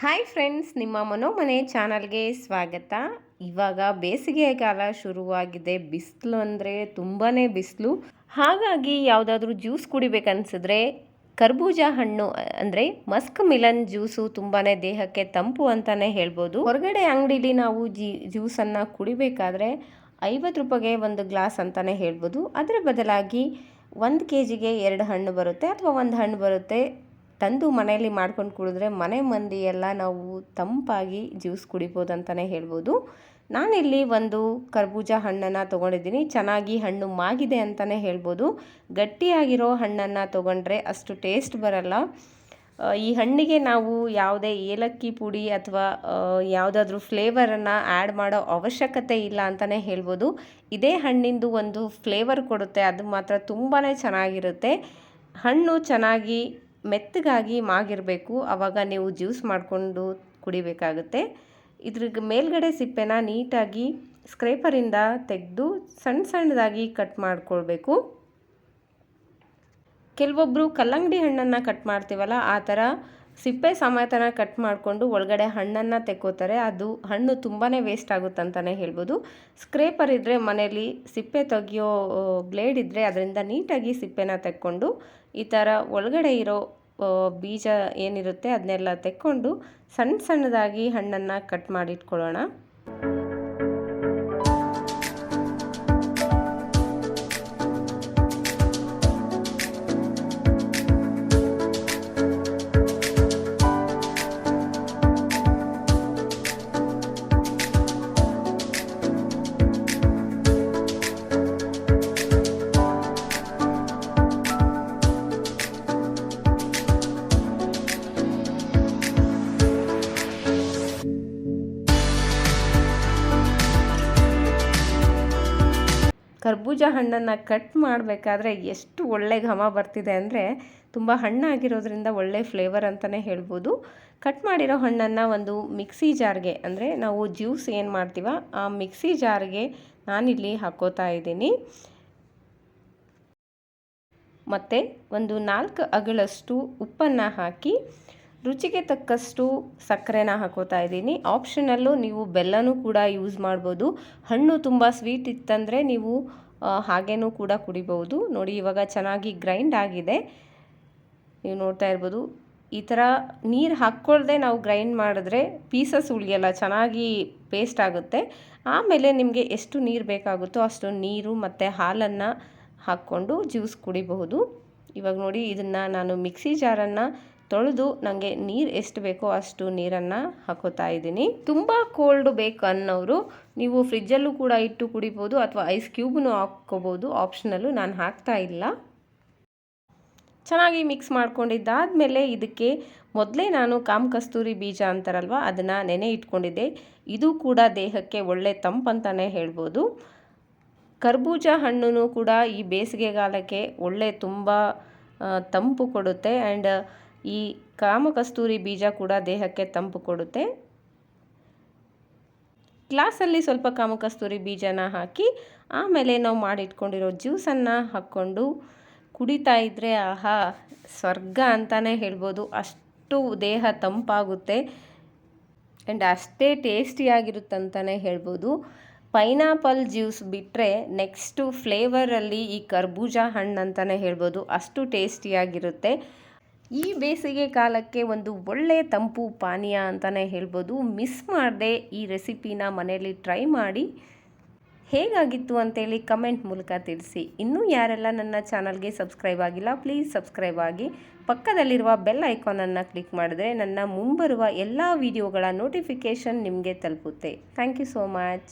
Hi friends, ನಿಮ್ಮ ಮನೋಮನೆ ಚಾನಲ್ಗೆ ಸ್ವಾಗತ. ಇವಾಗ ಬೇಸಿಗೆಕಾಲ ಶುರುವಾಗಿದೆ. ಬಿಸಿಲು ಅಂದರೆ ತುಂಬಾ ಬಿಸಿಲು. ಹಾಗಾಗಿ ಯಾವುದಾದ್ರೂ ಜ್ಯೂಸ್ ಕುಡಿಬೇಕನ್ಸಿದ್ರೆ ಕರ್ಬೂಜ ಹಣ್ಣು ಅಂದರೆ ಮಸ್ಕ್ ಮಿಲನ್ ಜ್ಯೂಸು ತುಂಬಾ ದೇಹಕ್ಕೆ ತಂಪು ಅಂತಲೇ ಹೇಳ್ಬೋದು. ಹೊರಗಡೆ ಅಂಗಡಿಲಿ ನಾವು ಜ್ಯೂಸನ್ನು ಕುಡಿಬೇಕಾದ್ರೆ 50 ರೂಪಾಯಿಗೆ ಒಂದು ಗ್ಲಾಸ್ ಅಂತಲೇ ಹೇಳ್ಬೋದು. ಅದರ ಬದಲಾಗಿ 1 kgಗೆ 2 ಹಣ್ಣು ಬರುತ್ತೆ ಅಥವಾ 1 ಹಣ್ಣು ಬರುತ್ತೆ. ತಂದು ಮನೆಯಲ್ಲಿ ಮಾಡ್ಕೊಂಡು ಕುಡಿದ್ರೆ ಮನೆ ಮಂದಿ ಎಲ್ಲ ನಾವು ತಂಪಾಗಿ ಜ್ಯೂಸ್ ಕುಡಿಬೋದು ಅಂತಲೇ ಹೇಳ್ಬೋದು. ನಾನಿಲ್ಲಿ ಒಂದು ಕರ್ಬೂಜ ಹಣ್ಣನ್ನು ತೊಗೊಂಡಿದ್ದೀನಿ. ಚೆನ್ನಾಗಿ ಹಣ್ಣು ಮಾಗಿದೆ ಅಂತಲೇ ಹೇಳ್ಬೋದು. ಗಟ್ಟಿಯಾಗಿರೋ ಹಣ್ಣನ್ನು ತೊಗೊಂಡ್ರೆ ಅಷ್ಟು ಟೇಸ್ಟ್ ಬರಲ್ಲ. ಈ ಹಣ್ಣಿಗೆ ನಾವು ಯಾವುದೇ ಏಲಕ್ಕಿ ಪುಡಿ ಅಥವಾ ಯಾವುದಾದ್ರೂ ಫ್ಲೇವರನ್ನು ಆ್ಯಡ್ ಮಾಡೋ ಅವಶ್ಯಕತೆ ಇಲ್ಲ ಅಂತಲೇ ಹೇಳ್ಬೋದು. ಇದೇ ಹಣ್ಣಿಂದು ಒಂದು ಫ್ಲೇವರ್ ಕೊಡುತ್ತೆ, ಅದು ಮಾತ್ರ ತುಂಬಾ ಚೆನ್ನಾಗಿರುತ್ತೆ. ಹಣ್ಣು ಚೆನ್ನಾಗಿ ಮೆತ್ತಗಾಗಿ ಮಾಗಿರಬೇಕು, ಆವಾಗ ನೀವು ಜ್ಯೂಸ್ ಮಾಡಿಕೊಂಡು ಕುಡಿಬೇಕಾಗುತ್ತೆ. ಇದ್ರ ಮೇಲ್ಗಡೆ ಸಿಪ್ಪೆನ ನೀಟಾಗಿ ಸ್ಕ್ರೇಪರಿಂದ ತೆಗೆದು ಸಣ್ಣದಾಗಿ ಕಟ್ ಮಾಡ್ಕೊಳ್ಬೇಕು. ಕೆಲವೊಬ್ಬರು ಕಲ್ಲಂಗಡಿ ಹಣ್ಣನ್ನು ಕಟ್ ಮಾಡ್ತೀವಲ್ಲ, ಆ ಥರ ಸಿಪ್ಪೆ ಸಮೇತನ ಕಟ್ ಮಾಡಿಕೊಂಡು ಒಳಗಡೆ ಹಣ್ಣನ್ನು ತೆಕ್ಕೋತಾರೆ. ಅದು ಹಣ್ಣು ತುಂಬಾ ವೇಸ್ಟ್ ಆಗುತ್ತೆ ಅಂತಲೇ ಹೇಳ್ಬೋದು. ಸ್ಕ್ರೇಪರ್ ಇದ್ದರೆ ಮನೇಲಿ ಸಿಪ್ಪೆ ತೆಗಿಯೋ ಬ್ಲೇಡ್ ಇದ್ದರೆ ಅದರಿಂದ ನೀಟಾಗಿ ಸಿಪ್ಪೆನ ತೆಕ್ಕೊಂಡು ಈ ಥರ ಒಳಗಡೆ ಇರೋ ಬೀಜ ಏನಿರುತ್ತೆ ಅದನ್ನೆಲ್ಲ ತೆಕ್ಕೊಂಡು ಸಣ್ಣದಾಗಿ ಹಣ್ಣನ್ನು ಕಟ್ ಮಾಡಿಟ್ಕೊಳ್ಳೋಣ. ಕರ್ಬೂಜ ಹಣ್ಣನ್ನು ಕಟ್ ಮಾಡಬೇಕಾದ್ರೆ ಎಷ್ಟು ಒಳ್ಳೆ ಘಮ ಬರ್ತಿದೆ ಅಂದರೆ ತುಂಬ ಹಣ್ಣಾಗಿರೋದ್ರಿಂದ ಒಳ್ಳೆ ಫ್ಲೇವರ್ ಅಂತಲೇ ಹೇಳ್ಬೋದು. ಕಟ್ ಮಾಡಿರೋ ಹಣ್ಣನ್ನು ಒಂದು ಮಿಕ್ಸಿ ಜಾರ್ಗೆ, ಅಂದರೆ ನಾವು ಜ್ಯೂಸ್ ಏನು ಮಾಡ್ತೀವ ಆ ಮಿಕ್ಸಿ ಜಾರ್ಗೆ ನಾನಿಲ್ಲಿ ಹಾಕೋತಾ ಇದ್ದೀನಿ. ಮತ್ತು ಒಂದು 4 ಅಗಳಷ್ಟು ಉಪ್ಪನ್ನು ಹಾಕಿ ರುಚಿಗೆ ತಕ್ಕಷ್ಟು ಸಕ್ಕರೆನ ಹಾಕೋತಾ ಇದ್ದೀನಿ. ಆಪ್ಷನಲ್ಲು, ನೀವು ಬೆಲ್ಲನೂ ಕೂಡ ಯೂಸ್ ಮಾಡ್ಬೋದು. ಹಣ್ಣು ತುಂಬ ಸ್ವೀಟ್ ಇತ್ತಂದರೆ ನೀವು ಹಾಗೇನೂ ಕೂಡ ಕುಡಿಬೋದು. ನೋಡಿ, ಇವಾಗ ಚೆನ್ನಾಗಿ ಗ್ರೈಂಡ್ ಆಗಿದೆ. ನೀವು ನೋಡ್ತಾ ಇರ್ಬೋದು. ಈ ಥರ ನೀರು ಹಾಕ್ಕೊಳ್ದೆ ನಾವು ಗ್ರೈಂಡ್ ಮಾಡಿದ್ರೆ ಪೀಸಸ್ ಉಳಿಯಲ್ಲ, ಚೆನ್ನಾಗಿ ಪೇಸ್ಟ್ ಆಗುತ್ತೆ. ಆಮೇಲೆ ನಿಮಗೆ ಎಷ್ಟು ನೀರು ಬೇಕಾಗುತ್ತೋ ಅಷ್ಟು ನೀರು ಮತ್ತು ಹಾಲನ್ನು ಹಾಕ್ಕೊಂಡು ಜ್ಯೂಸ್ ಕುಡಿಬಹುದು. ಇವಾಗ ನೋಡಿ, ಇದನ್ನು ನಾನು ಮಿಕ್ಸಿ ಜಾರನ್ನು ತೊಳೆದು ನನಗೆ ನೀರು ಎಷ್ಟು ಬೇಕೋ ಅಷ್ಟು ನೀರನ್ನು ಹಾಕೋತಾ ಇದ್ದೀನಿ. ತುಂಬ ಕೋಲ್ಡ್ ಬೇಕು ಅನ್ನೋರು ನೀವು ಫ್ರಿಜ್ಜಲ್ಲೂ ಕೂಡ ಇಟ್ಟು ಕುಡಿಬೋದು ಅಥವಾ ಐಸ್ ಕ್ಯೂಬ್ನು ಹಾಕ್ಕೋಬೋದು. ಆಪ್ಷನಲ್ಲು, ನಾನು ಹಾಕ್ತಾ ಇಲ್ಲ. ಚೆನ್ನಾಗಿ ಮಿಕ್ಸ್ ಮಾಡ್ಕೊಂಡಿದ್ದಾದಮೇಲೆ ಇದಕ್ಕೆ ಮೊದಲೇ ನಾನು ಕಾಮಕಸ್ತೂರಿ ಬೀಜ ಅಂತಾರಲ್ವ, ಅದನ್ನು ನೆನೆ ಇಟ್ಕೊಂಡಿದ್ದೆ. ಇದು ಕೂಡ ದೇಹಕ್ಕೆ ಒಳ್ಳೆ ತಂಪಂತಲೇ ಹೇಳ್ಬೋದು. ಕರ್ಬೂಜ ಹಣ್ಣು ಕೂಡ ಈ ಬೇಸಿಗೆಗಾಲಕ್ಕೆ ಒಳ್ಳೆ ತುಂಬ ತಂಪು ಕೊಡುತ್ತೆ. ಆ್ಯಂಡ್ ಈ ಕಾಮಕಸ್ತೂರಿ ಬೀಜ ಕೂಡ ದೇಹಕ್ಕೆ ತಂಪು ಕೊಡುತ್ತೆ. ಗ್ಲಾಸಲ್ಲಿ ಸ್ವಲ್ಪ ಕಾಮಕಸ್ತೂರಿ ಬೀಜನ ಹಾಕಿ ಆಮೇಲೆ ನಾವು ಮಾಡಿಟ್ಕೊಂಡಿರೋ ಜ್ಯೂಸನ್ನು ಹಾಕ್ಕೊಂಡು ಕುಡಿತಾ ಇದ್ದರೆ ಆಹಾ, ಸ್ವರ್ಗ ಅಂತಲೇ ಹೇಳ್ಬೋದು. ಅಷ್ಟು ದೇಹ ತಂಪಾಗುತ್ತೆ ಆ್ಯಂಡ್ ಅಷ್ಟೇ ಟೇಸ್ಟಿಯಾಗಿರುತ್ತಂತಲೇ ಹೇಳ್ಬೋದು. ಪೈನಾಪಲ್ ಜ್ಯೂಸ್ ಬಿಟ್ಟರೆ ನೆಕ್ಸ್ಟು ಫ್ಲೇವರಲ್ಲಿ ಈ ಕರ್ಬೂಜ ಹಣ್ಣು ಅಂತಲೇ ಹೇಳ್ಬೋದು. ಅಷ್ಟು ಟೇಸ್ಟಿಯಾಗಿರುತ್ತೆ. ಈ ಬೇಸಿಗೆ ಕಾಲಕ್ಕೆ ಒಂದು ಒಳ್ಳೆ ತಂಪು ಪಾನೀಯ ಅಂತಲೇ ಹೇಳ್ಬೋದು. ಮಿಸ್ ಮಾಡದೆ ಈ ರೆಸಿಪಿನ ಮನೆಯಲ್ಲಿ ಟ್ರೈ ಮಾಡಿ ಹೇಗಾಗಿತ್ತು ಅಂತೇಳಿ ಕಮೆಂಟ್ ಮೂಲಕ ತಿಳಿಸಿ. ಇನ್ನೂ ಯಾರೆಲ್ಲ ನನ್ನ ಚಾನಲ್ಗೆ ಸಬ್ಸ್ಕ್ರೈಬ್ ಆಗಿಲ್ಲ, ಪ್ಲೀಸ್ ಸಬ್ಸ್ಕ್ರೈಬ್ ಆಗಿ. ಪಕ್ಕದಲ್ಲಿರುವ ಬೆಲ್ ಐಕಾನನ್ನು ಕ್ಲಿಕ್ ಮಾಡಿದ್ರೆ ನನ್ನ ಮುಂಬರುವ ಎಲ್ಲ ವಿಡಿಯೋಗಳ ನೋಟಿಫಿಕೇಷನ್ ನಿಮಗೆ ತಲುಪುತ್ತೆ. Thank you so much.